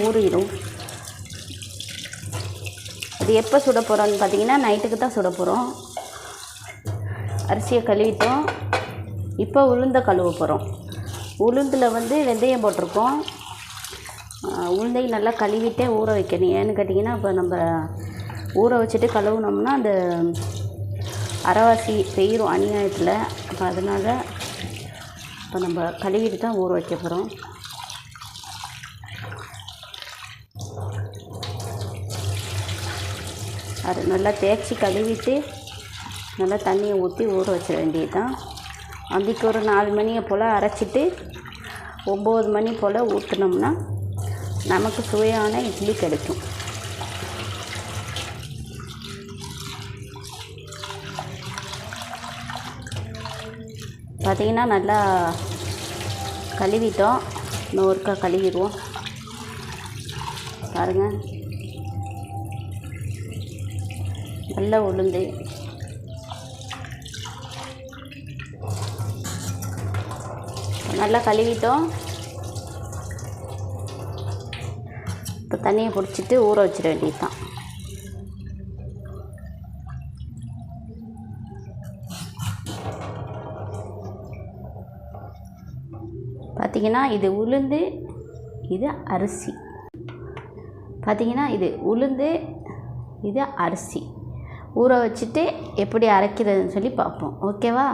ஊறிடும். அது எப்போ சுட போகிறோன்னு பார்த்தீங்கன்னா நைட்டுக்கு தான் சுட போகிறோம். அரிசியை கழுவிட்டோம். இப்போ உளுந்தை கழுவ போகிறோம். உளுந்தில் வெந்தயம் போட்டிருக்கோம். உளுந்தையும் நல்லா கழுவிட்டே ஊற வைக்கணும். ஏன்னு கேட்டிங்கன்னா இப்போ நம்ம ஊற வச்சுட்டு கழுவுனோம்னா அந்த அரைவாசி பெயிரும் அநியாயத்தில். அப்போ அதனால் இப்போ நம்ம கழுவிட்டு தான் ஊற வைக்க போகிறோம். அது நல்லா தேய்ச்சி கழுவிட்டு நல்லா தண்ணியை ஊற்றி ஊற வச்சிட வேண்டியது தான். அன்றைக்கி ஒரு 4 மணியை போல் அரைச்சிட்டு 9 மணி போல் ஊற்றினோம்னா நமக்கு சுவையான இட்லி கிடைக்கும். பார்த்திங்கன்னா நல்லா கழுவிட்டோம். இன்னும் ஒருக்கா கழுவிடுவோம். பாருங்கள், நல்ல உளுந்து நல்லா கழுவிட்டோம். இப்போ தண்ணியை பிடிச்சிட்டு ஊற வச்சிட வேண்டியது தான். பார்த்திங்கன்னா இது உளுந்து, இது அரிசி. பார்த்திங்கன்னா இது உளுந்து, இது அரிசி ஊற வச்சுட்டு எப்படி அரைக்கிறதுன்னு சொல்லி பார்ப்போம். ஓகேவா?